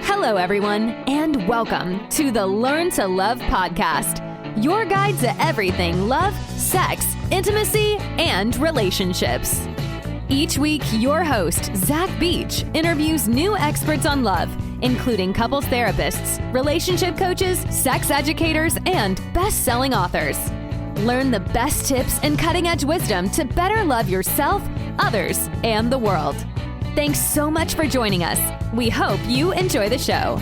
Hello, everyone, and welcome to the Learn to Love podcast, your guide to everything love, sex, intimacy, and relationships. Each week, your host, Zach Beach, interviews new experts on love, including couples therapists, relationship coaches, sex educators, and best-selling authors. Learn the best tips and cutting-edge wisdom to better love yourself, others, and the world. Thanks so much for joining us. We hope you enjoy the show.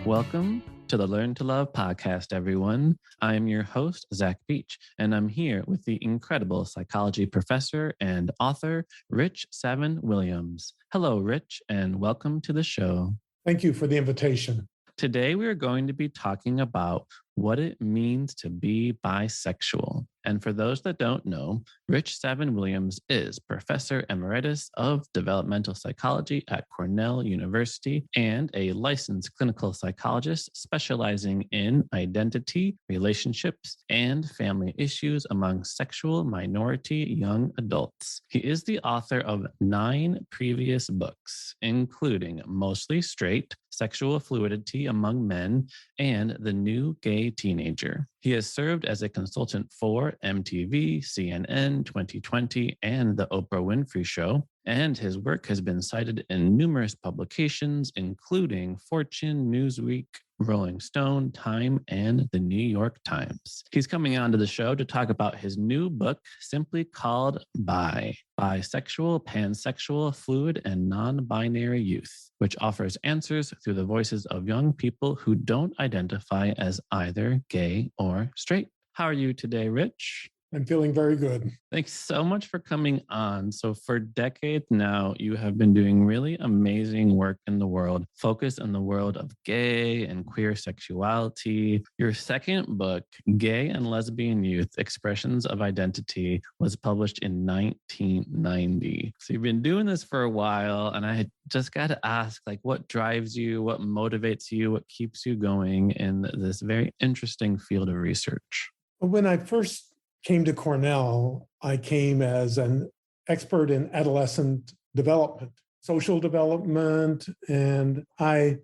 Welcome to the Learn to Love podcast, everyone. I am your host, Zach Beach, and I'm here with the incredible psychology professor and author, Ritch Savin-Williams. Hello, Ritch, and welcome to the show. Thank you for the invitation. Today, we are going to be talking about what it means to be bisexual. And for those that don't know, Ritch Savin-Williams is Professor Emeritus of Developmental Psychology at Cornell University and a licensed clinical psychologist specializing in identity, relationships, and family issues among sexual minority young adults. He is the author of 9 previous books, including Mostly Straight, Sexual Fluidity Among Men, and The New Gay Teenager. He has served as a consultant for MTV, CNN, 2020, and The Oprah Winfrey Show, and his work has been cited in numerous publications, including Fortune, Newsweek, Rolling Stone, Time, and the New York Times. He's coming on to the show to talk about his new book, simply called Bisexual, Pansexual, Fluid, and Non-Binary Youth, which offers answers through the voices of young people who don't identify as either gay or straight. How are you today, Ritch? I'm feeling very good. Thanks so much for coming on. So for decades now, you have been doing really amazing work in the world, focused on the world of gay and queer sexuality. Your second book, Gay and Lesbian Youth, Expressions of Identity, was published in 1990. So you've been doing this for a while, and I just got to ask, what drives you, what motivates you, what keeps you going in this very interesting field of research? When I first came to Cornell, I came as an expert in adolescent development, social development, and I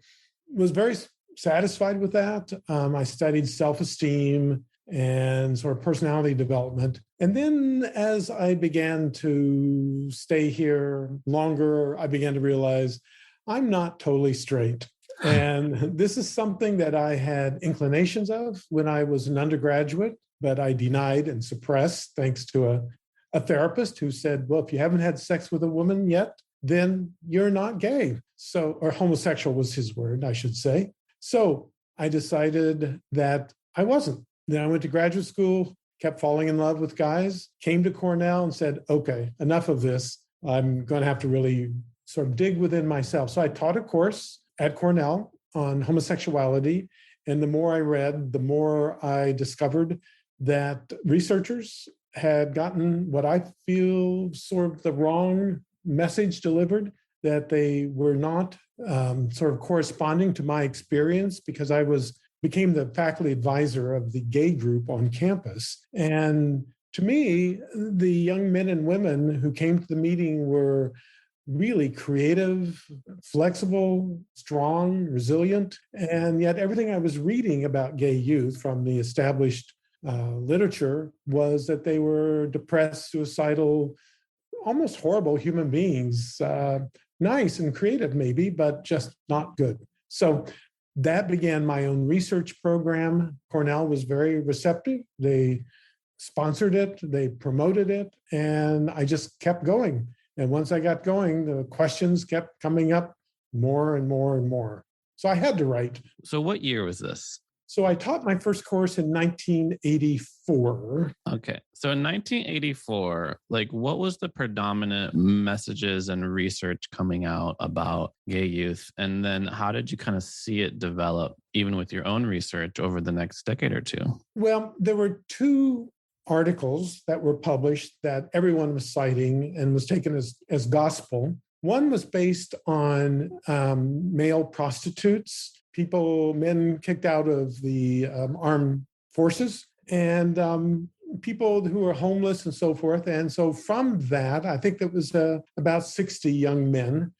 was very satisfied with that. I studied self-esteem and sort of personality development. And then as I began to stay here longer, I began to realize I'm not totally straight. And this is something that I had inclinations of when I was an undergraduate, but I denied and suppressed thanks to a therapist who said, well, if you haven't had sex with a woman yet, then you're not gay. Or homosexual was his word, I should say. So I decided that I wasn't. Then I went to graduate school, kept falling in love with guys, came to Cornell and said, okay, enough of this. I'm going to have to really sort of dig within myself. So I taught a course at Cornell on homosexuality. And the more I read, the more I discovered that researchers had gotten what I feel sort of the wrong message delivered, that they were not sort of corresponding to my experience, because I became the faculty advisor of the gay group on campus. And to me, the young men and women who came to the meeting were really creative, flexible, strong, resilient. And yet everything I was reading about gay youth from the established literature was that they were depressed, suicidal, almost horrible human beings, nice and creative maybe, but just not good. So that began my own research program. Cornell was very receptive. They sponsored it, they promoted it, and I just kept going. And once I got going, the questions kept coming up more and more and more. So I had to write. So what year was this? So I taught my first course in 1984. Okay. So in 1984, what was the predominant messages and research coming out about gay youth? And then how did you kind of see it develop, even with your own research, over the next decade or two? Well, there were 2 articles that were published that everyone was citing and was taken as gospel. One was based on male prostitutes, men kicked out of the armed forces, and people who were homeless and so forth. And so from that, I think that was about 60 young men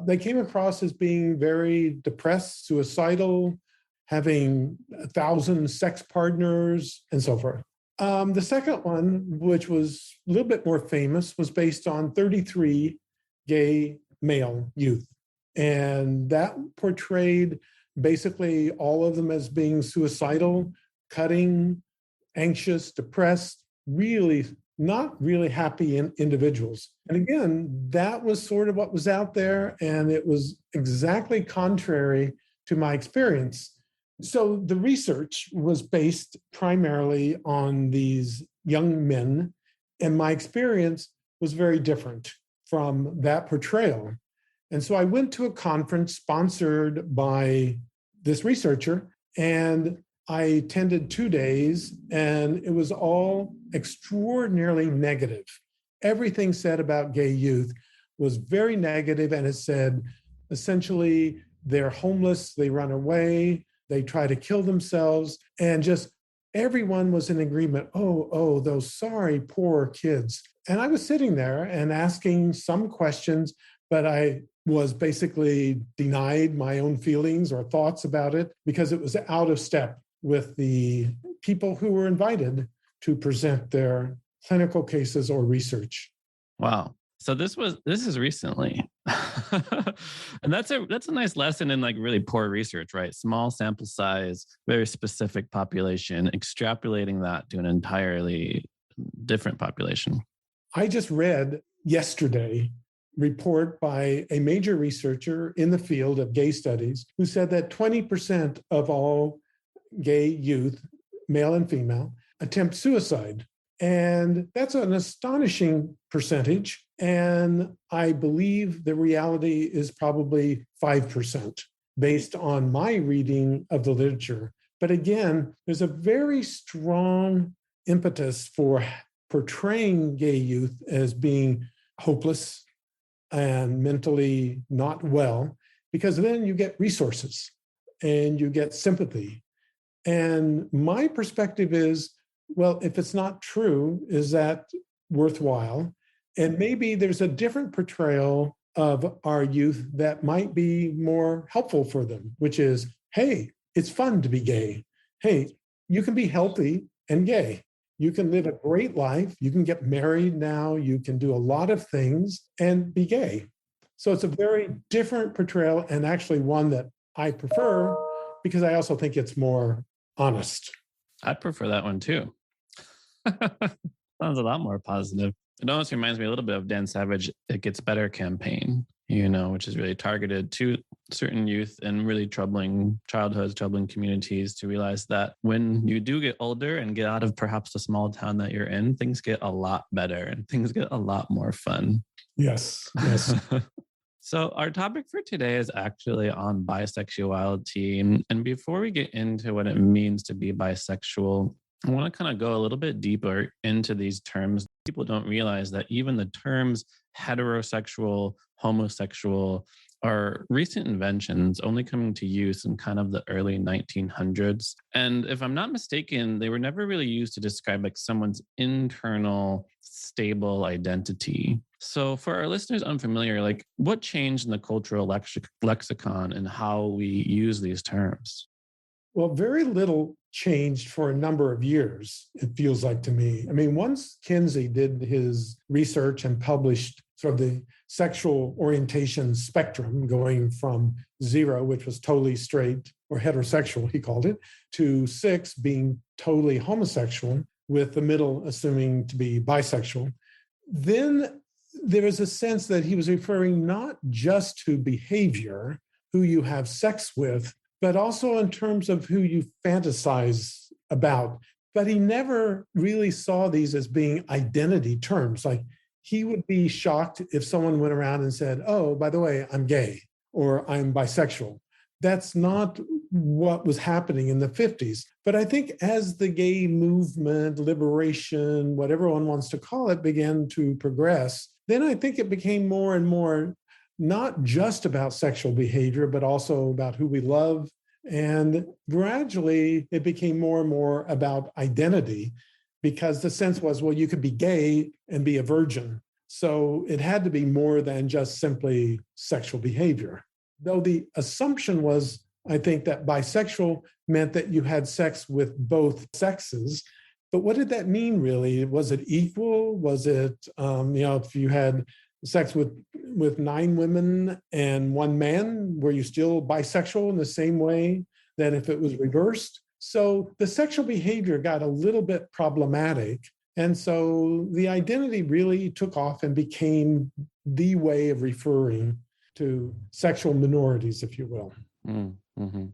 they came across as being very depressed, suicidal, having 1,000 sex partners, and so forth. The second one, which was a little bit more famous, was based on 33 gay male youth. And that portrayed basically all of them as being suicidal, cutting, anxious, depressed, really not really happy individuals. And again, that was sort of what was out there, and it was exactly contrary to my experience. So the research was based primarily on these young men, and my experience was very different from that portrayal. And so I went to a conference sponsored by this researcher, and I attended 2 days, and it was all extraordinarily negative. Everything said about gay youth was very negative, and it said, essentially, they're homeless, they run away, they try to kill themselves, and just everyone was in agreement. Oh, those sorry, poor kids. And I was sitting there and asking some questions, but I was basically denied my own feelings or thoughts about it because it was out of step with the people who were invited to present their clinical cases or research. Wow. So this is recently. And that's a nice lesson in like really poor research, right? Small sample size, very specific population, extrapolating that to an entirely different population. I just read yesterday report by a major researcher in the field of gay studies who said that 20% of all gay youth, male and female, attempt suicide. And that's an astonishing percentage. And I believe the reality is probably 5% based on my reading of the literature. But again, there's a very strong impetus for portraying gay youth as being hopeless and mentally not well, because then you get resources and you get sympathy. And my perspective is, well, if it's not true, is that worthwhile? And maybe there's a different portrayal of our youth that might be more helpful for them, which is, hey, it's fun to be gay. Hey, you can be healthy and gay. You can live a great life. You can get married now. You can do a lot of things and be gay. So it's a very different portrayal, and actually one that I prefer because I also think it's more honest. I prefer that one too. Sounds a lot more positive. It almost reminds me a little bit of Dan Savage, It Gets Better campaign, which is really targeted to certain youth in really troubling childhoods, troubling communities, to realize that when you do get older and get out of perhaps the small town that you're in, things get a lot better and things get a lot more fun. Yes. So our topic for today is actually on bisexuality. And before we get into what it means to be bisexual, I want to kind of go a little bit deeper into these terms. People don't realize that even the terms heterosexual, homosexual are recent inventions only coming to use in kind of the early 1900s. And if I'm not mistaken, they were never really used to describe like someone's internal stable identity. So for our listeners unfamiliar, like what changed in the cultural lexicon and how we use these terms? Well, very little changed for a number of years, it feels like to me. I mean, once Kinsey did his research and published sort of the sexual orientation spectrum, going from 0, which was totally straight or heterosexual, he called it, to 6 being totally homosexual, with the middle assuming to be bisexual, then there was a sense that he was referring not just to behavior, who you have sex with, but also in terms of who you fantasize about. But he never really saw these as being identity terms. Like he would be shocked if someone went around and said, oh, by the way, I'm gay or I'm bisexual. That's not what was happening in the 50s. But I think as the gay movement, liberation, whatever one wants to call it, began to progress, then I think it became more and more not just about sexual behavior, but also about who we love. And gradually, it became more and more about identity, because the sense was, well, you could be gay and be a virgin. So it had to be more than just simply sexual behavior. Though the assumption was, I think, that bisexual meant that you had sex with both sexes. But what did that mean, really? Was it equal? Was it, if you had sex with 9 women and 1 man, were you still bisexual in the same way that if it was reversed? So the sexual behavior got a little bit problematic. And so the identity really took off and became the way of referring to sexual minorities, if you will. Mm-hmm.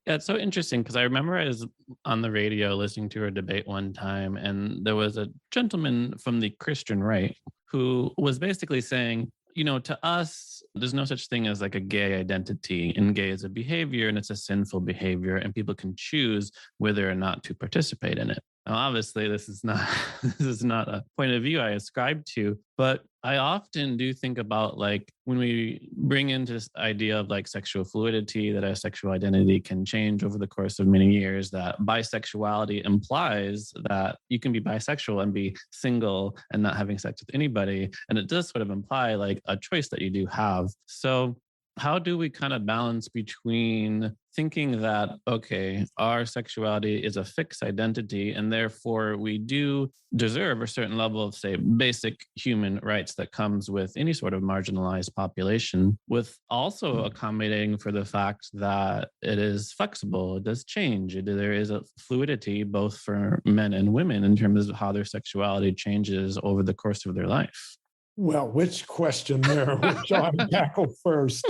Yeah, it's so interesting because I remember I was on the radio listening to a debate one time, and there was a gentleman from the Christian right who was basically saying, to us, there's no such thing as like a gay identity, and gay is a behavior and it's a sinful behavior, and people can choose whether or not to participate in it. Now, obviously, this is not a point of view I ascribe to, but I often do think about like when we bring into this idea of like sexual fluidity, that our sexual identity can change over the course of many years, that bisexuality implies that you can be bisexual and be single and not having sex with anybody. And it does sort of imply like a choice that you do have. So how do we kind of balance between thinking that, okay, our sexuality is a fixed identity and therefore we do deserve a certain level of, say, basic human rights that comes with any sort of marginalized population, with also accommodating for the fact that it is flexible, it does change, there is a fluidity both for men and women in terms of how their sexuality changes over the course of their life? Well, which question there would John tackle first?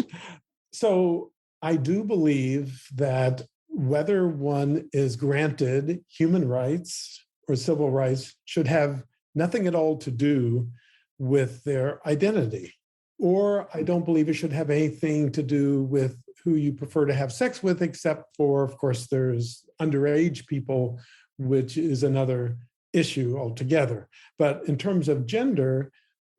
So I do believe that whether one is granted human rights or civil rights should have nothing at all to do with their identity. Or I don't believe it should have anything to do with who you prefer to have sex with, except for, of course, there's underage people, which is another issue altogether. But in terms of gender,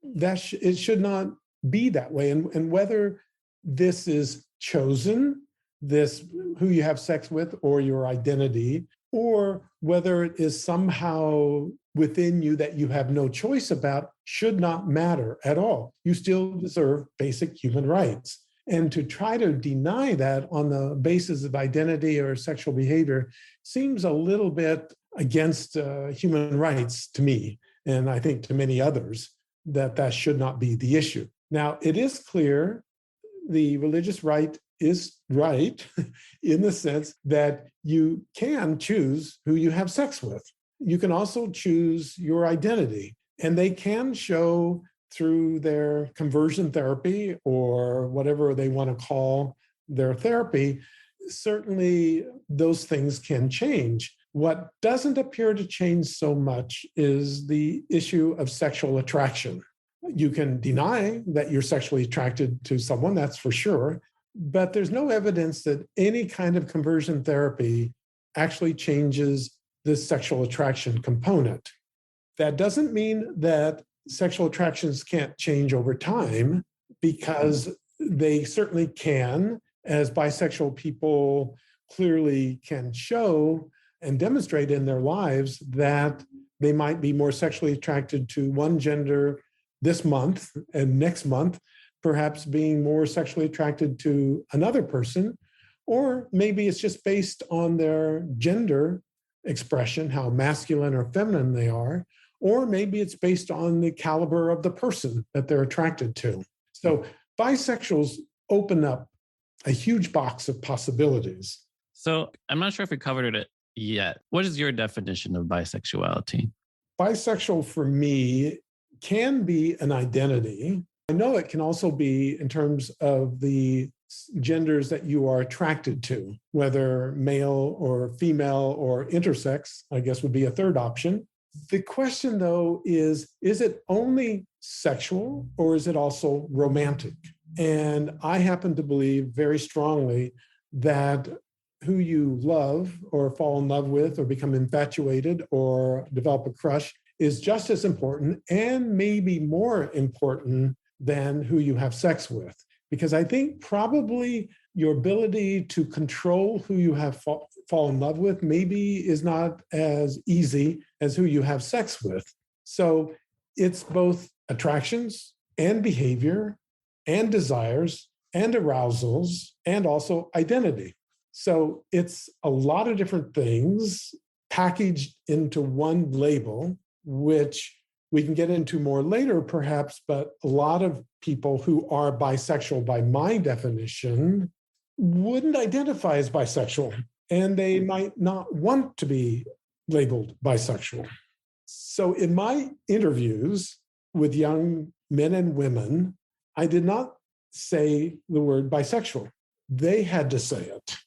it should not be that way. And whether this is chosen, this who you have sex with or your identity, or whether it is somehow within you that you have no choice about, should not matter at all. You still deserve basic human rights. And to try to deny that on the basis of identity or sexual behavior seems a little bit against human rights to me, and I think to many others, that should not be the issue. Now, it is clear the religious right is right in the sense that you can choose who you have sex with. You can also choose your identity, and they can show through their conversion therapy or whatever they want to call their therapy. Certainly, those things can change. What doesn't appear to change so much is the issue of sexual attraction. You can deny that you're sexually attracted to someone, that's for sure, but there's no evidence that any kind of conversion therapy actually changes the sexual attraction component. That doesn't mean that sexual attractions can't change over time, because they certainly can, as bisexual people clearly can show and demonstrate in their lives that they might be more sexually attracted to one gender this month and next month, perhaps being more sexually attracted to another person, or maybe it's just based on their gender expression, how masculine or feminine they are, or maybe it's based on the caliber of the person that they're attracted to. So bisexuals open up a huge box of possibilities. So I'm not sure if we covered it yet. What is your definition of bisexuality? Bisexual for me can be an identity. I know it can also be in terms of the genders that you are attracted to, whether male or female or intersex, I guess would be a third option. The question, though, is it only sexual or is it also romantic? And I happen to believe very strongly that who you love or fall in love with or become infatuated or develop a crush is just as important and maybe more important than who you have sex with. Because I think probably your ability to control who you have fall in love with maybe is not as easy as who you have sex with. So it's both attractions and behavior and desires and arousals and also identity. So it's a lot of different things packaged into one label, which we can get into more later, perhaps, but a lot of people who are bisexual, by my definition, wouldn't identify as bisexual, and they might not want to be labeled bisexual. So in my interviews with young men and women, I did not say the word bisexual. They had to say it.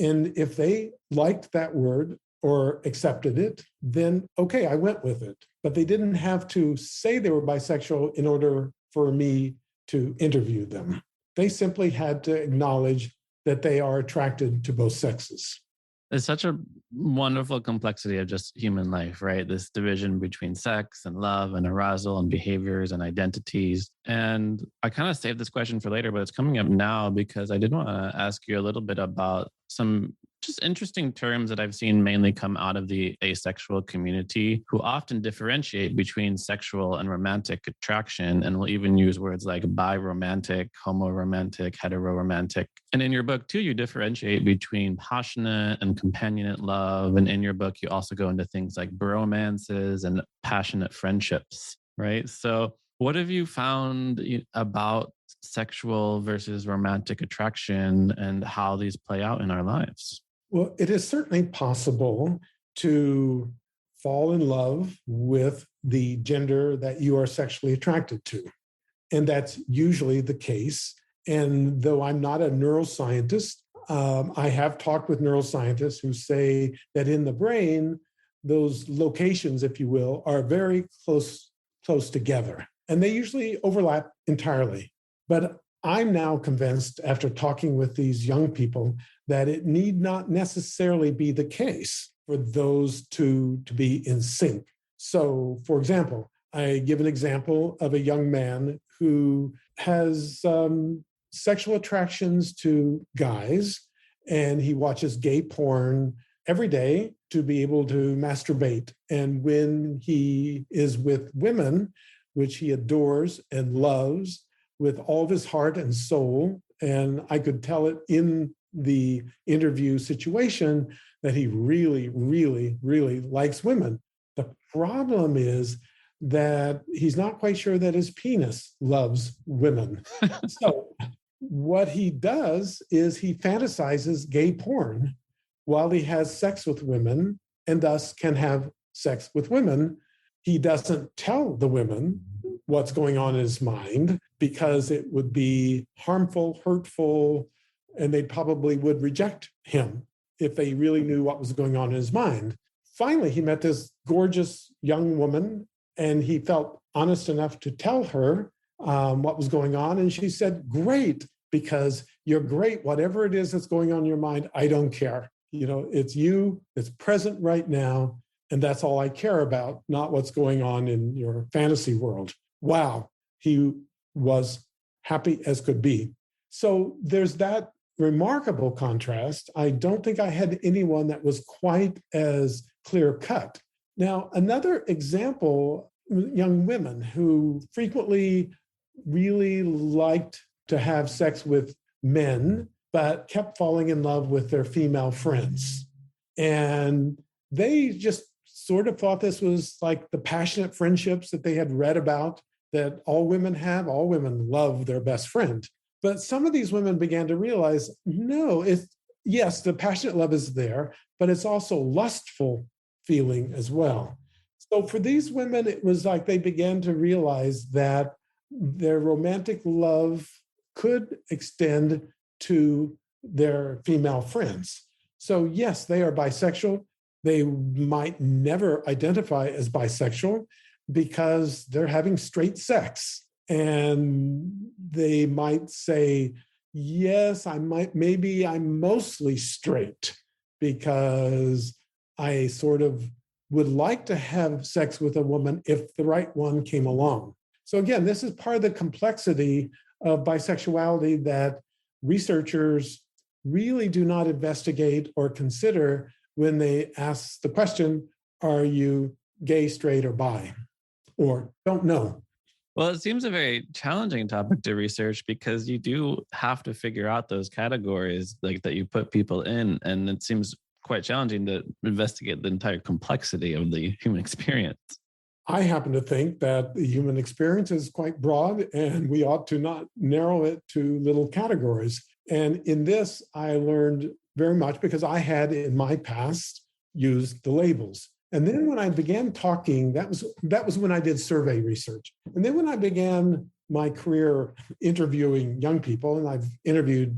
And if they liked that word or accepted it, then okay, I went with it. But they didn't have to say they were bisexual in order for me to interview them. They simply had to acknowledge that they are attracted to both sexes. It's such a wonderful complexity of just human life, right? This division between sex and love and arousal and behaviors and identities. And I kind of saved this question for later, but it's coming up now because I did want to ask you a little bit about some just interesting terms that I've seen mainly come out of the asexual community, who often differentiate between sexual and romantic attraction, and will even use words like bi-romantic, homo-romantic, hetero-romantic. And in your book too, you differentiate between passionate and companionate love. And in your book, you also go into things like bromances and passionate friendships, right? So what have you found about sexual versus romantic attraction and how these play out in our lives? Well, it is certainly possible to fall in love with the gender that you are sexually attracted to. And that's usually the case. And though I'm not a neuroscientist, I have talked with neuroscientists who say that in the brain, those locations, if you will, are very close together. And they usually overlap entirely. But I'm now convinced, after talking with these young people, that it need not necessarily be the case for those two to be in sync. So, for example, I give an example of a young man who has sexual attractions to guys, and he watches gay porn every day to be able to masturbate. And when he is with women, which he adores and loves with all of his heart and soul, and I could tell it in the interview situation that he really, really, really likes women. The problem is that he's not quite sure that his penis loves women. So what he does is he fantasizes gay porn while he has sex with women, and thus can have sex with women. He doesn't tell the women what's going on in his mind because it would be harmful, hurtful, and they probably would reject him if they really knew what was going on in his mind. Finally, he met this gorgeous young woman, and he felt honest enough to tell her what was going on. And she said, "Great, because you're great. Whatever it is that's going on in your mind, I don't care. You know, it's you, it's present right now, and that's all I care about, not what's going on in your fantasy world." Wow, he was happy as could be. So there's that remarkable contrast. I don't think I had anyone that was quite as clear cut. Now, another example, young women who frequently really liked to have sex with men, but kept falling in love with their female friends. And they just sort of thought this was like the passionate friendships that they had read about that all women have. All women love their best friend. But some of these women began to realize, no, yes, the passionate love is there, but it's also lustful feeling as well. So for these women, it was like they began to realize that their romantic love could extend to their female friends. So yes, they are bisexual. They might never identify as bisexual because they're having straight sex. And they might say, yes, maybe I'm mostly straight because I sort of would like to have sex with a woman if the right one came along. So again, this is part of the complexity of bisexuality that researchers really do not investigate or consider when they ask the question, are you gay, straight, or bi? or don't know. Well, it seems a very challenging topic to research because you do have to figure out those categories like that you put people in. And it seems quite challenging to investigate the entire complexity of the human experience. I happen to think that the human experience is quite broad and we ought to not narrow it to little categories. And in this, I learned very much because I had in my past used the labels. And then when I began talking, that was when I did survey research. And then when I began my career interviewing young people, and I've interviewed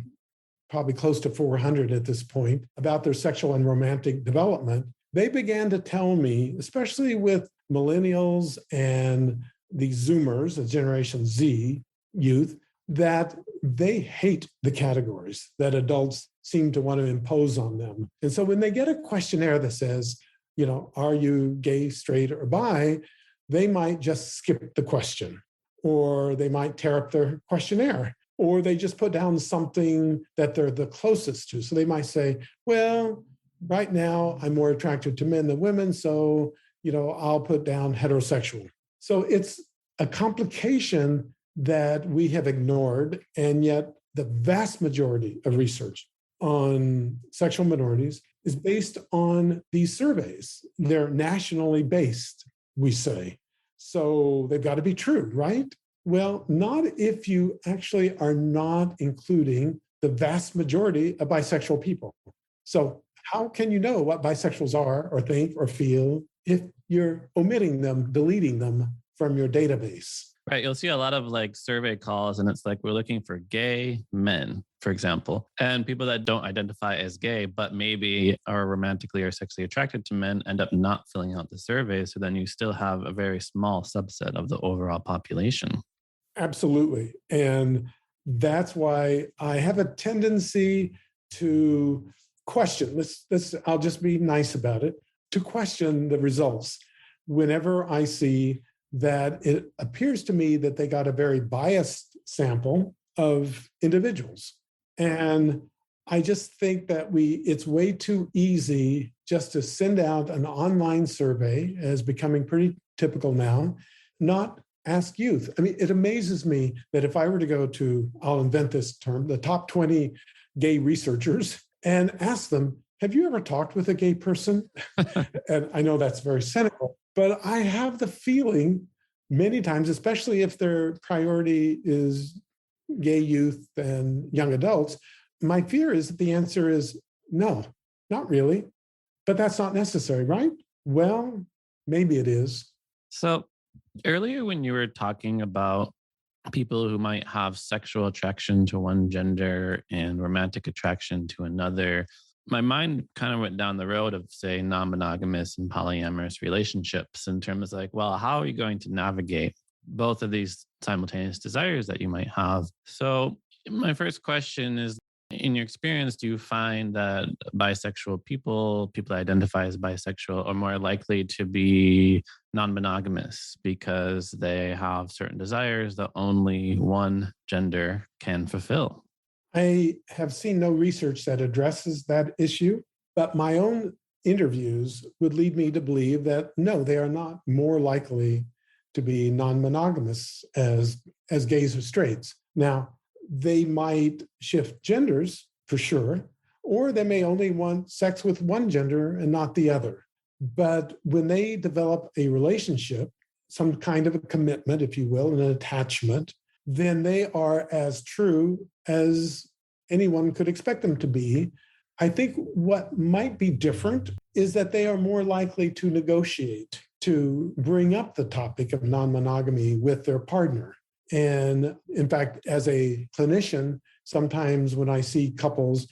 probably close to 400 at this point, about their sexual and romantic development, they began to tell me, especially with millennials and the Zoomers, the Generation Z youth, that they hate the categories that adults seem to want to impose on them. And so when they get a questionnaire that says, are you gay, straight, or bi, they might just skip the question, or they might tear up their questionnaire, or they just put down something that they're the closest to. So they might say, well, right now I'm more attracted to men than women, so I'll put down heterosexual. So it's a complication that we have ignored, and yet the vast majority of research on sexual minorities is based on these surveys. They're nationally based, we say. So they've got to be true, right? Well, not if you actually are not including the vast majority of bisexual people. So how can you know what bisexuals are or think or feel if you're omitting them, deleting them from your database? Right. You'll see a lot of survey calls and it's like, we're looking for gay men, for example, and people that don't identify as gay, but maybe are romantically or sexually attracted to men end up not filling out the survey. So then you still have a very small subset of the overall population. Absolutely. And that's why I have a tendency to question, I'll just be nice about it, to question the results whenever I see that it appears to me that they got a very biased sample of individuals. And I just think that it's way too easy just to send out an online survey, as becoming pretty typical now, not ask youth. I mean, it amazes me that if I were to go to, I'll invent this term, the top 20 gay researchers and ask them, have you ever talked with a gay person? And I know that's very cynical, but I have the feeling many times, especially if their priority is gay youth and young adults, my fear is that the answer is no, not really. But that's not necessary, right? Well, maybe it is. So earlier when you were talking about people who might have sexual attraction to one gender and romantic attraction to another, my mind kind of went down the road of, say, non-monogamous and polyamorous relationships in terms of well, how are you going to navigate both of these simultaneous desires that you might have? So my first question is, in your experience, do you find that bisexual people that identify as bisexual, are more likely to be non-monogamous because they have certain desires that only one gender can fulfill? I have seen no research that addresses that issue, but my own interviews would lead me to believe that no, they are not more likely to be non-monogamous as gays or straights. Now, they might shift genders for sure, or they may only want sex with one gender and not the other. But when they develop a relationship, some kind of a commitment, if you will, an attachment, then they are as true as anyone could expect them to be. I think what might be different is that they are more likely to negotiate, to bring up the topic of non-monogamy with their partner. And in fact, as a clinician, sometimes when I see couples,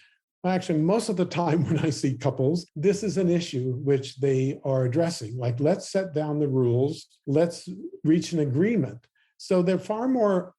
actually most of the time when I see couples, this is an issue which they are addressing. Let's set down the rules, let's reach an agreement. So they're far more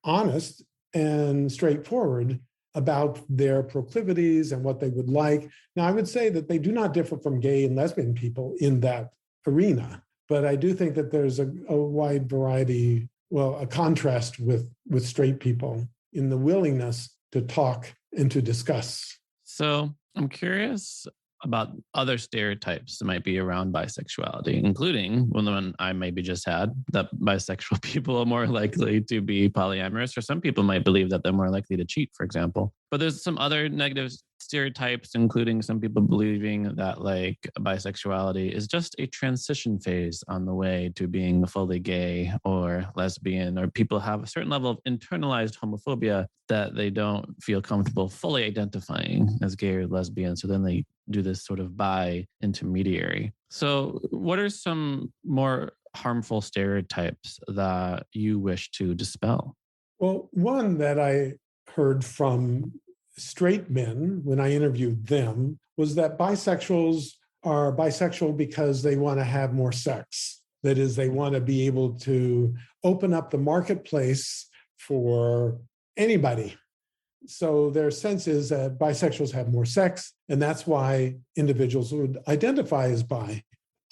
honest and straightforward about their proclivities and what they would like. Now, I would say that they do not differ from gay and lesbian people in that arena, but I do think that there's a wide variety, a contrast with straight people in the willingness to talk and to discuss. So I'm curious, about other stereotypes that might be around bisexuality, including one I maybe just had, that bisexual people are more likely to be polyamorous, or some people might believe that they're more likely to cheat, for example. But there's some other negative stereotypes, including some people believing that like bisexuality is just a transition phase on the way to being fully gay or lesbian, or people have a certain level of internalized homophobia that they don't feel comfortable fully identifying as gay or lesbian. So then they do this sort of bi intermediary. So what are some more harmful stereotypes that you wish to dispel? Well, one that I heard from straight men when I interviewed them was that bisexuals are bisexual because they want to have more sex. That is, they want to be able to open up the marketplace for anybody. So their sense is that bisexuals have more sex, and that's why individuals would identify as bi.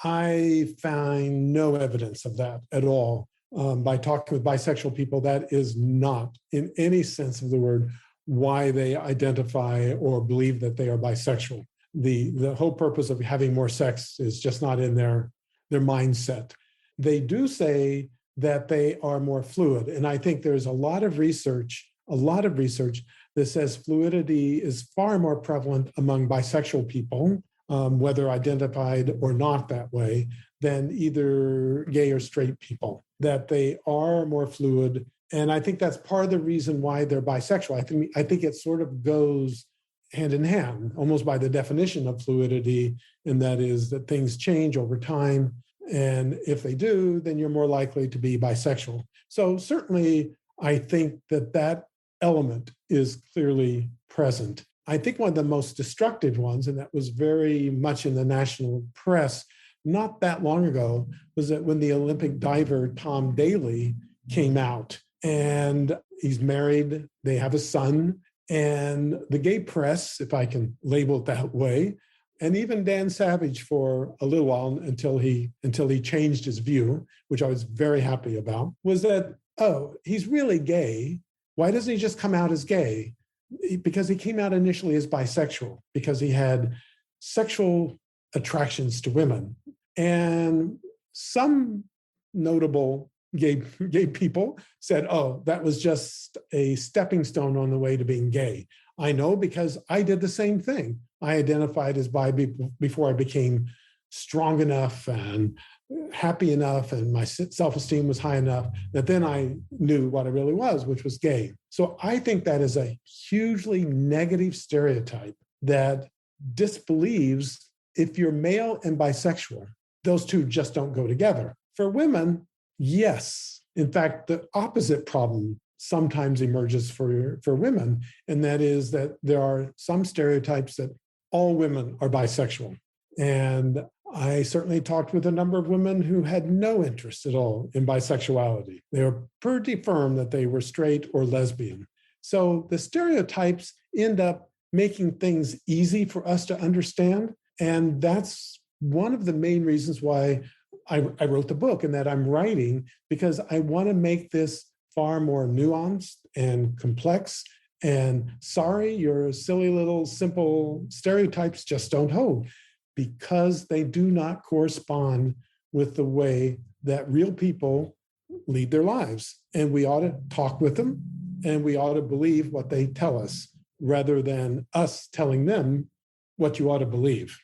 I find no evidence of that at all. By talking with bisexual people, that is not, in any sense of the word, why they identify or believe that they are bisexual. The whole purpose of having more sex is just not in their mindset. They do say that they are more fluid. And I think there's a lot of research that says fluidity is far more prevalent among bisexual people, whether identified or not that way, than either gay or straight people, that they are more fluid. And I think that's part of the reason why they're bisexual. I think it sort of goes hand in hand, almost by the definition of fluidity, and that is that things change over time. And if they do, then you're more likely to be bisexual. So certainly, I think that element is clearly present. I think one of the most destructive ones, and that was very much in the national press not that long ago, was that when the Olympic diver Tom Daley came out, and he's married, they have a son, and the gay press, if I can label it that way, and even Dan Savage for a little while until he changed his view, which I was very happy about, was that, oh, he's really gay. Why doesn't he just come out as gay? Because he came out initially as bisexual, because he had sexual attractions to women. And some notable gay people said, oh, that was just a stepping stone on the way to being gay. I know, because I did the same thing. I identified as bi before I became strong enough and happy enough, and my self-esteem was high enough that then I knew what I really was, which was gay. So I think that is a hugely negative stereotype that disbelieves if you're male and bisexual, those two just don't go together. For women, yes. In fact, the opposite problem sometimes emerges for women, and that is that there are some stereotypes that all women are bisexual. And I certainly talked with a number of women who had no interest at all in bisexuality. They were pretty firm that they were straight or lesbian. So the stereotypes end up making things easy for us to understand. And that's one of the main reasons why I wrote the book, and that I'm writing, because I want to make this far more nuanced and complex. And sorry, your silly little simple stereotypes just don't hold, because they do not correspond with the way that real people lead their lives. And we ought to talk with them, and we ought to believe what they tell us, rather than us telling them what you ought to believe.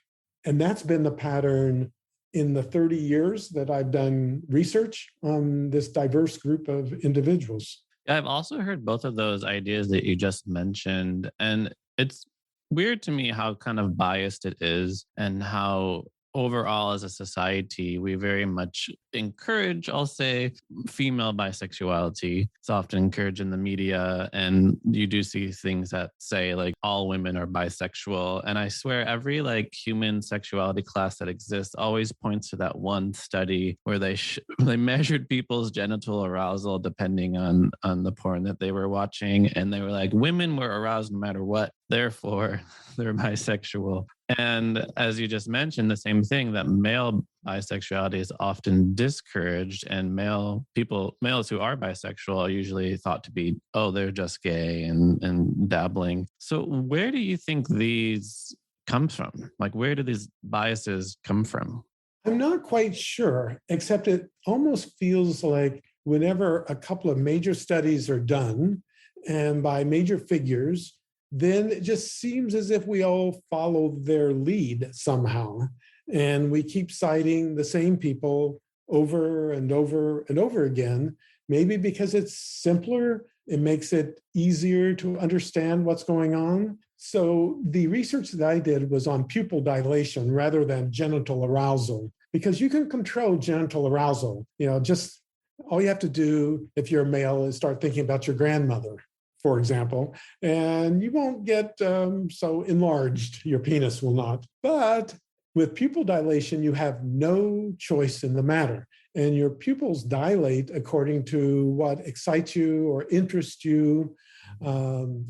And that's been the pattern in the 30 years that I've done research on this diverse group of individuals. I've also heard both of those ideas that you just mentioned. And it's weird to me how kind of biased it is, and how overall as a society, we very much encourage, I'll say, female bisexuality. It's often encouraged in the media, and you do see things that say like all women are bisexual. And I swear every like human sexuality class that exists always points to that one study where they measured people's genital arousal depending on the porn that they were watching. And they were like, women were aroused no matter what, therefore they're bisexual. And as you just mentioned, the same thing, that male bisexuality is often discouraged, and males who are bisexual are usually thought to be, oh, they're just gay and dabbling. So where do you think these comes from? Like, where do these biases come from? I'm not quite sure, except it almost feels like whenever a couple of major studies are done, and by major figures, then it just seems as if we all follow their lead somehow. And we keep citing the same people over and over and over again, maybe because it's simpler, it makes it easier to understand what's going on. So the research that I did was on pupil dilation rather than genital arousal, because you can control genital arousal. Just all you have to do if you're a male is start thinking about your grandmother, for example, and you won't get so enlarged, your penis will not. But with pupil dilation, you have no choice in the matter. And your pupils dilate according to what excites you or interests you,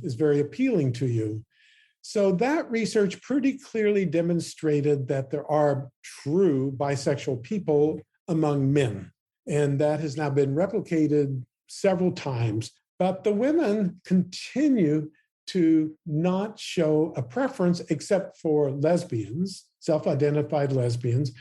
is very appealing to you. So that research pretty clearly demonstrated that there are true bisexual people among men. And that has now been replicated several times. But the women continue to not show a preference, except for lesbians, self-identified lesbians,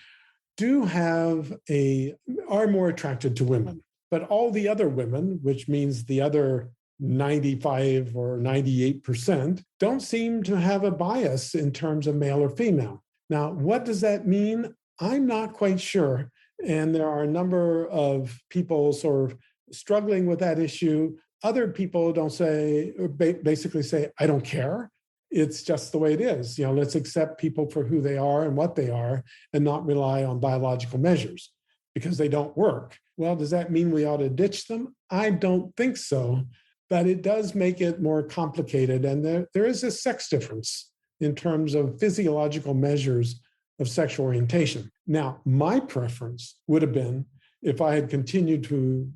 are more attracted to women. But all the other women, which means the other 95 or 98%, don't seem to have a bias in terms of male or female. Now, what does that mean? I'm not quite sure. And there are a number of people sort of struggling with that issue. Other people don't say, or basically say, I don't care. It's just the way it is. Let's accept people for who they are and what they are and not rely on biological measures because they don't work. Well, does that mean we ought to ditch them? I don't think so, but it does make it more complicated. And there is a sex difference in terms of physiological measures of sexual orientation. Now, my preference would have been, if I had continued to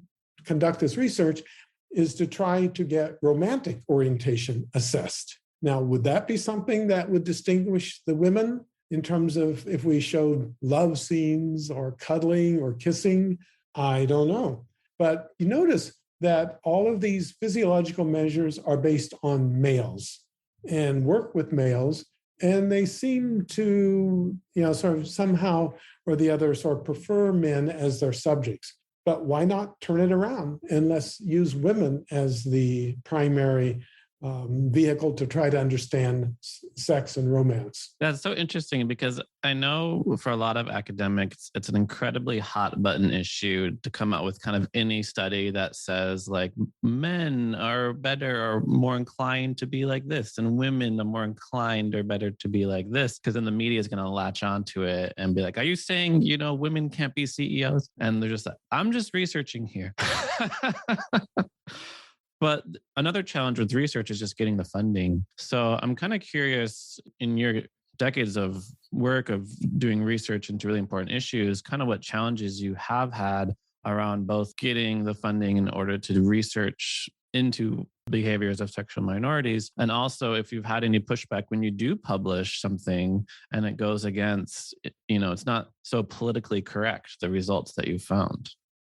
conduct this research, is to try to get romantic orientation assessed. Now, would that be something that would distinguish the women in terms of if we showed love scenes or cuddling or kissing? I don't know. But you notice that all of these physiological measures are based on males and work with males, and they seem to, sort of somehow or the other sort of prefer men as their subjects. But why not turn it around and let's use women as the primary vehicle to try to understand sex and romance? That's so interesting because I know for a lot of academics, it's an incredibly hot button issue to come out with kind of any study that says like men are better or more inclined to be like this and women are more inclined or better to be like this, because then the media is going to latch onto it and be like, are you saying, women can't be CEOs? And they're just like, I'm just researching here. But another challenge with research is just getting the funding. So I'm kind of curious, in your decades of work of doing research into really important issues, kind of what challenges you have had around both getting the funding in order to research into behaviors of sexual minorities, and also if you've had any pushback when you do publish something and it goes against, it's not so politically correct, the results that you found.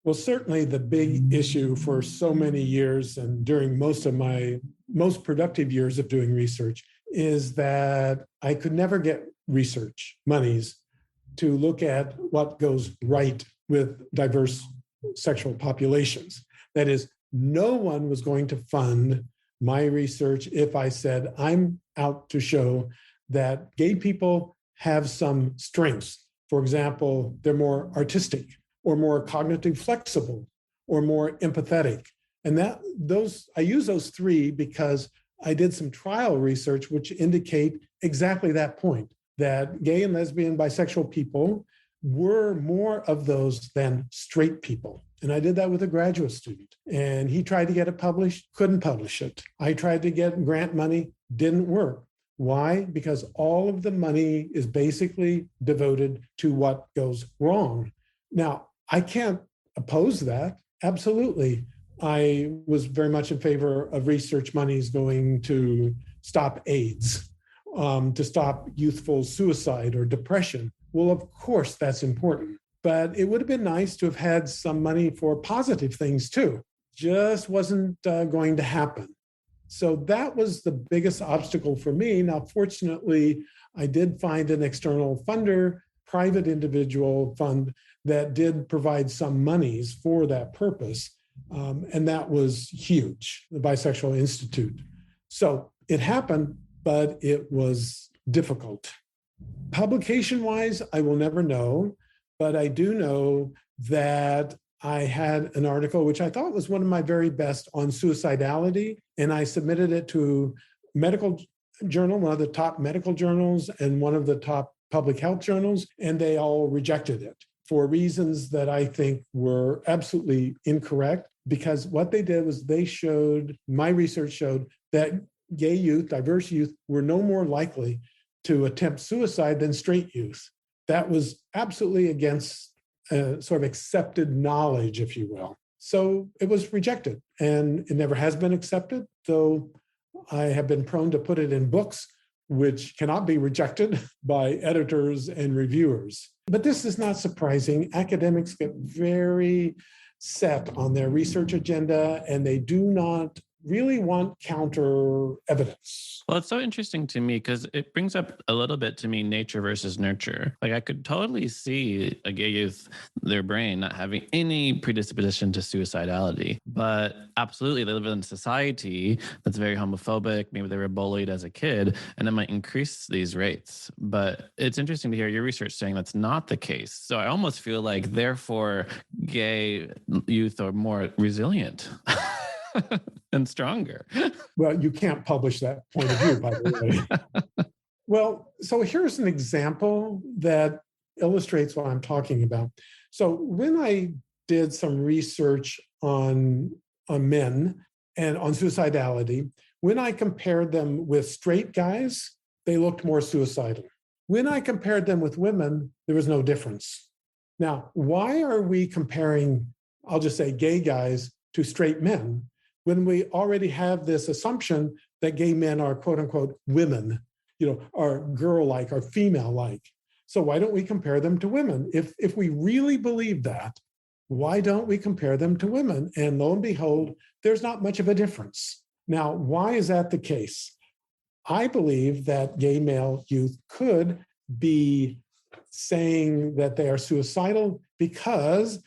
Well, certainly the big issue for so many years and during most of my most productive years of doing research is that I could never get research monies to look at what goes right with diverse sexual populations. That is, no one was going to fund my research if I said, I'm out to show that gay people have some strengths. For example, they're more artistic, or more cognitively flexible, or more empathetic. And I use those three because I did some trial research which indicate exactly that point, that gay and lesbian bisexual people were more of those than straight people. And I did that with a graduate student. And he tried to get it published, couldn't publish it. I tried to get grant money, didn't work. Why? Because all of the money is basically devoted to what goes wrong. Now, I can't oppose that. Absolutely. I was very much in favor of research monies going to stop AIDS, to stop youthful suicide or depression. Well, of course, that's important. But it would have been nice to have had some money for positive things too. Just wasn't going to happen. So that was the biggest obstacle for me. Now, fortunately, I did find an external funder, private individual fund that did provide some monies for that purpose. And that was huge, the Bisexual Institute. So it happened, but it was difficult. Publication-wise, I will never know, but I do know that I had an article, which I thought was one of my very best, on suicidality, and I submitted it to medical journal, one of the top medical journals and one of the top public health journals, and they all rejected it for reasons that I think were absolutely incorrect, because what they did was my research showed that gay youth, diverse youth, were no more likely to attempt suicide than straight youth. That was absolutely against sort of accepted knowledge, if you will. So it was rejected, and it never has been accepted, though I have been prone to put it in books, which cannot be rejected by editors and reviewers. But this is not surprising. Academics get very set on their research agenda, and they do not really want counter evidence. Well, it's so interesting to me because it brings up a little bit to me nature versus nurture. Like, I could totally see a gay youth, their brain not having any predisposition to suicidality, but absolutely they live in a society that's very homophobic. Maybe they were bullied as a kid, and it might increase these rates. But it's interesting to hear your research saying that's not the case. So I almost feel like, therefore, gay youth are more resilient. And stronger. Well, you can't publish that point of view, by the way. Well, so here's an example that illustrates what I'm talking about. So when I did some research on men and on suicidality, when I compared them with straight guys, they looked more suicidal. When I compared them with women, there was no difference. Now, why are we comparing, I'll just say, gay guys to straight men, when we already have this assumption that gay men are, quote unquote, women, are girl-like or female-like? So why don't we compare them to women? If we really believe that, why don't we compare them to women? And lo and behold, there's not much of a difference. Now, why is that the case? I believe that gay male youth could be saying that they are suicidal because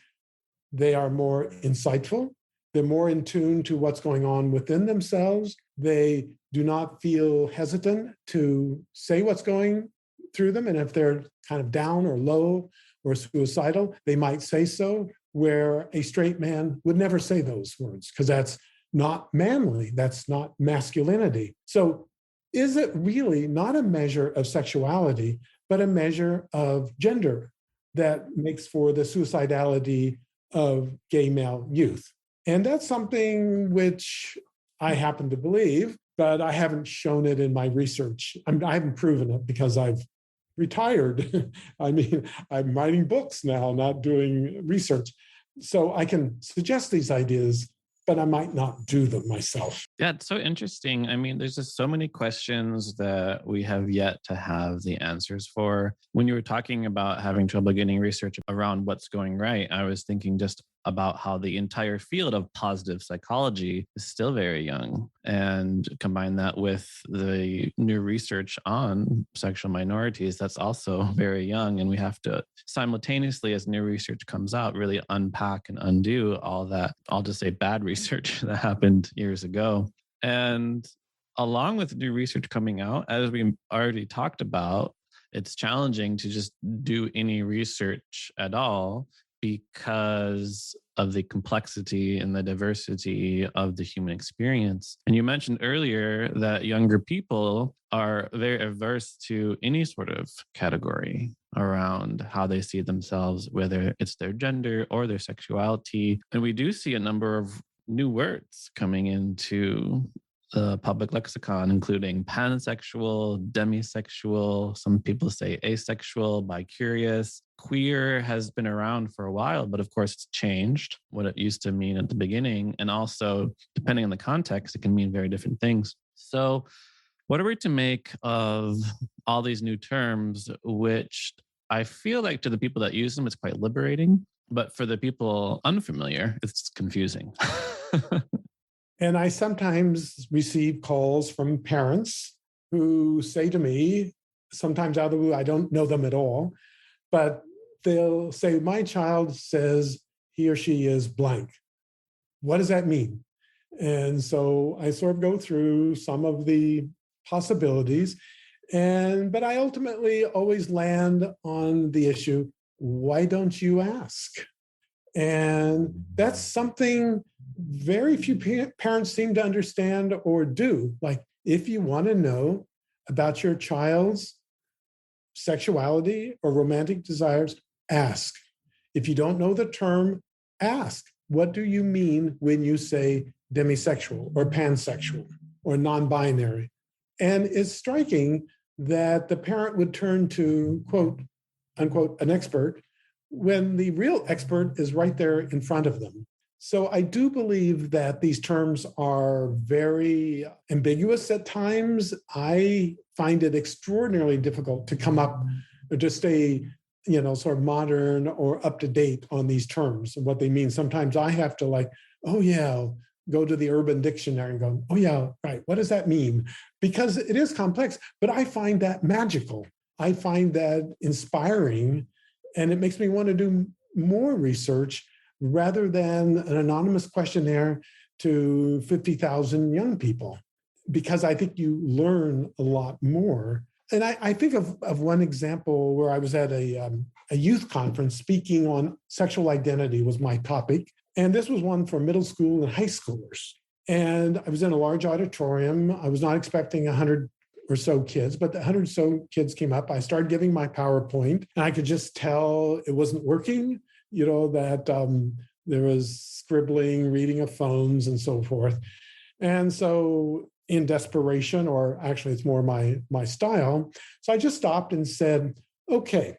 they are more insightful. They're more in tune to what's going on within themselves. They do not feel hesitant to say what's going through them. And if they're kind of down or low or suicidal, they might say so, where a straight man would never say those words because that's not manly. That's not masculinity. So is it really not a measure of sexuality, but a measure of gender that makes for the suicidality of gay male youth? And that's something which I happen to believe, but I haven't shown it in my research. I haven't proven it because I've retired. I mean, I'm writing books now, not doing research. So I can suggest these ideas, but I might not do them myself. Yeah, it's so interesting. I mean, there's just so many questions that we have yet to have the answers for. When you were talking about having trouble getting research around what's going right, I was thinking just about how the entire field of positive psychology is still very young. And combine that with the new research on sexual minorities, that's also very young. And we have to simultaneously, as new research comes out, really unpack and undo all that, I'll just say bad research that happened years ago. And along with new research coming out, as we already talked about, it's challenging to just do any research at all because of the complexity and the diversity of the human experience. And you mentioned earlier that younger people are very averse to any sort of category around how they see themselves, whether it's their gender or their sexuality. And we do see a number of new words coming into the public lexicon, including pansexual, demisexual, some people say asexual, bicurious. Queer has been around for a while, but of course it's changed what it used to mean at the beginning. And also, depending on the context, it can mean very different things. So what are we to make of all these new terms, which I feel like to the people that use them, it's quite liberating, but for the people unfamiliar, it's confusing. And I sometimes receive calls from parents who say to me, sometimes out of the blue, I don't know them at all, but they'll say, my child says he or she is blank. What does that mean? And so I sort of go through some of the possibilities, but I ultimately always land on the issue, why don't you ask? And that's something very few parents seem to understand or do. Like, if you want to know about your child's sexuality or romantic desires, ask. If you don't know the term, ask. What do you mean when you say demisexual or pansexual or non-binary? And it's striking that the parent would turn to, quote, unquote, an expert when the real expert is right there in front of them. So I do believe that these terms are very ambiguous at times. I find it extraordinarily difficult to come up or to stay, sort of modern or up to date on these terms and what they mean. Sometimes I have to go to the Urban Dictionary and go, oh yeah, right, what does that mean? Because it is complex, but I find that magical. I find that inspiring, and it makes me want to do more research rather than an anonymous questionnaire to 50,000 young people, because I think you learn a lot more. And I think of one example where I was at a youth conference speaking on sexual identity was my topic. And this was one for middle school and high schoolers. And I was in a large auditorium. I was not expecting 100 or so kids, but the 100 or so kids came up. I started giving my PowerPoint, and I could just tell it wasn't working, that there was scribbling, reading of phones, and so forth. And so in desperation, or actually it's more my style, so I just stopped and said, okay,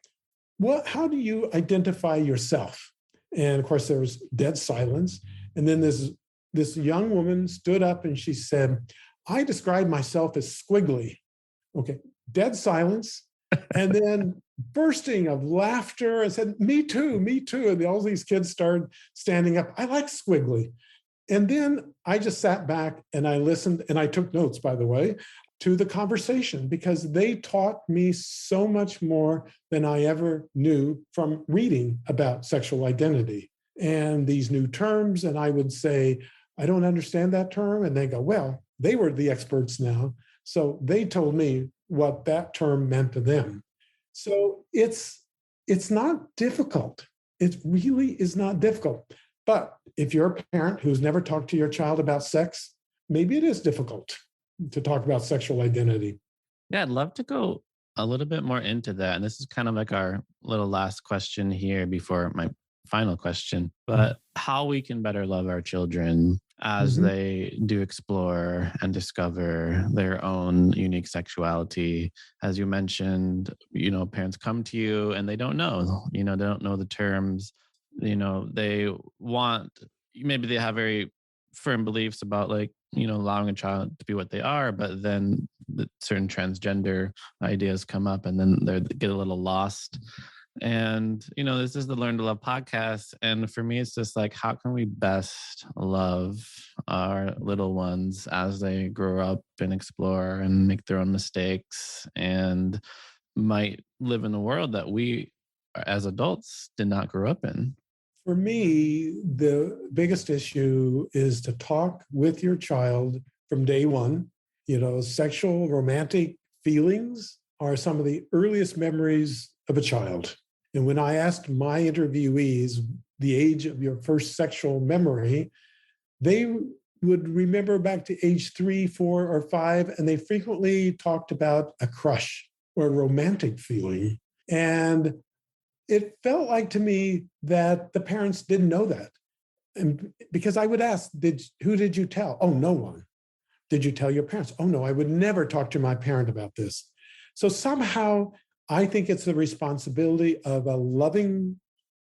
how do you identify yourself? And of course, there was dead silence. And then this young woman stood up and she said, I describe myself as squiggly. Okay, dead silence. And then bursting of laughter. I said, me too, me too. And all these kids started standing up. I like squiggly. And then I just sat back and I listened, and I took notes, by the way, to the conversation, because they taught me so much more than I ever knew from reading about sexual identity and these new terms. And I would say, I don't understand that term. And they go, well, they were the experts now. So they told me what that term meant to them. So it's not difficult. It really is not difficult. But if you're a parent who's never talked to your child about sex, maybe it is difficult to talk about sexual identity. Yeah, I'd love to go a little bit more into that. And this is kind of like our little last question here before my final question, but how we can better love our children as they do explore and discover their own unique sexuality. As you mentioned, parents come to you and they don't know, they don't know the terms, they want, maybe they have very firm beliefs about allowing a child to be what they are, but then the certain transgender ideas come up and then they get a little lost. And, this is the Learn to Love podcast. And for me, it's just like, how can we best love our little ones as they grow up and explore and make their own mistakes and might live in a world that we as adults did not grow up in? For me, the biggest issue is to talk with your child from day one. Sexual romantic feelings are some of the earliest memories of a child. And when I asked my interviewees the age of your first sexual memory, they would remember back to age 3, 4, or 5, and they frequently talked about a crush or a romantic feeling. And it felt like to me that the parents didn't know that. And because I would ask, who did you tell? Oh, no one. Did you tell your parents? Oh, no, I would never talk to my parent about this. So somehow I think it's the responsibility of a loving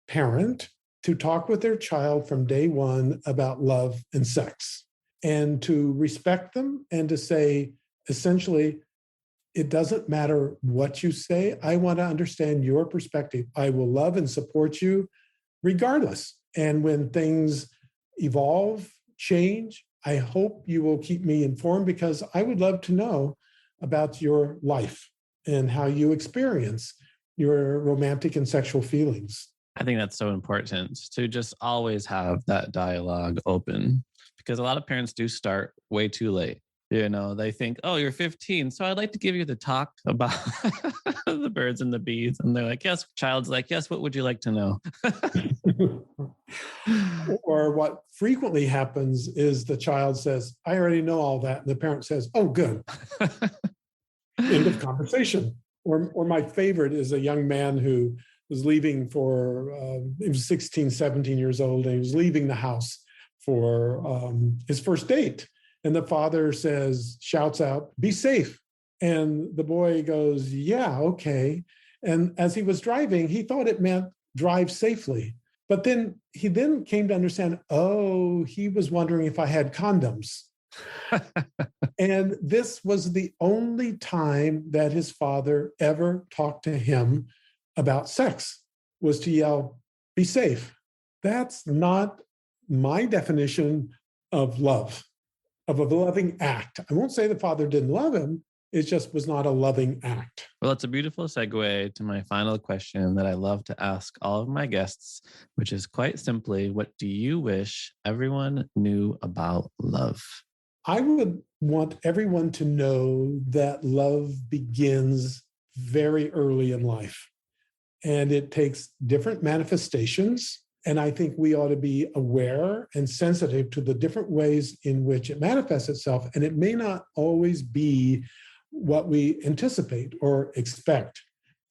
parent to talk with their child from day one about love and sex, and to respect them and to say, essentially, it doesn't matter what you say. I want to understand your perspective. I will love and support you regardless. And when things evolve, change, I hope you will keep me informed because I would love to know about your life and how you experience your romantic and sexual feelings. I think that's so important to just always have that dialogue open, because a lot of parents do start way too late. They think, oh, you're 15, so I'd like to give you the talk about the birds and the bees. And they're like, yes. Child's like, yes, what would you like to know? Or what frequently happens is the child says, I already know all that. And the parent says, oh, good. End of conversation. Or my favorite is a young man who was leaving he was 16, 17 years old, and he was leaving the house for his first date. And the father shouts out, be safe. And the boy goes, yeah, okay. And as he was driving, he thought it meant drive safely. But then he came to understand, oh, he was wondering if I had condoms. And this was the only time that his father ever talked to him about sex, was to yell, be safe. That's not my definition of love, of a loving act. I won't say the father didn't love him. It just was not a loving act. Well, it's a beautiful segue to my final question that I love to ask all of my guests, which is quite simply, what do you wish everyone knew about love? I would want everyone to know that love begins very early in life, and it takes different manifestations. And I think we ought to be aware and sensitive to the different ways in which it manifests itself. And it may not always be what we anticipate or expect.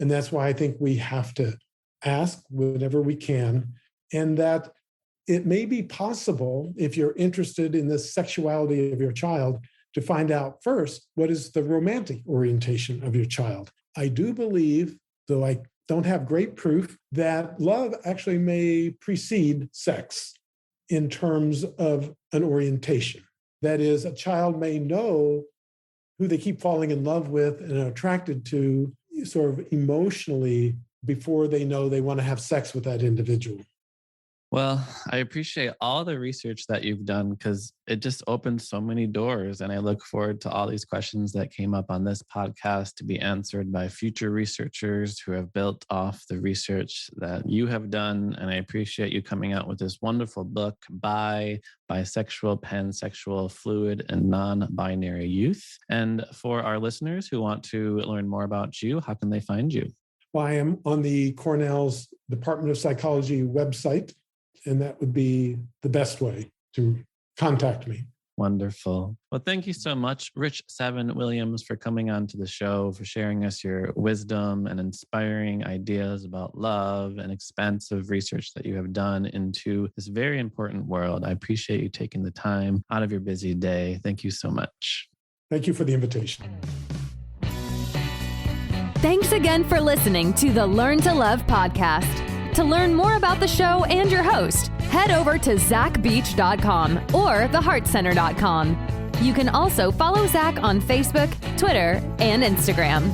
And that's why I think we have to ask whenever we can. And that it may be possible, if you're interested in the sexuality of your child, to find out first, what is the romantic orientation of your child? I do believe, though I don't have great proof, that love actually may precede sex in terms of an orientation. That is, a child may know who they keep falling in love with and are attracted to sort of emotionally before they know they want to have sex with that individual. Well, I appreciate all the research that you've done, because it just opens so many doors. And I look forward to all these questions that came up on this podcast to be answered by future researchers who have built off the research that you have done. And I appreciate you coming out with this wonderful book, Bi, Bisexual, Pansexual, Fluid, and Non-Binary Youth. And for our listeners who want to learn more about you, how can they find you? Well, I am on the Cornell's Department of Psychology website, and that would be the best way to contact me. Wonderful. Well, thank you so much, Ritch Savin-Williams, for coming on to the show, for sharing us your wisdom and inspiring ideas about love and expansive research that you have done into this very important world. I appreciate you taking the time out of your busy day. Thank you so much. Thank you for the invitation. Thanks again for listening to the Learn to Love podcast. To learn more about the show and your host, head over to zachbeach.com or theheartcenter.com. You can also follow Zach on Facebook, Twitter, and Instagram.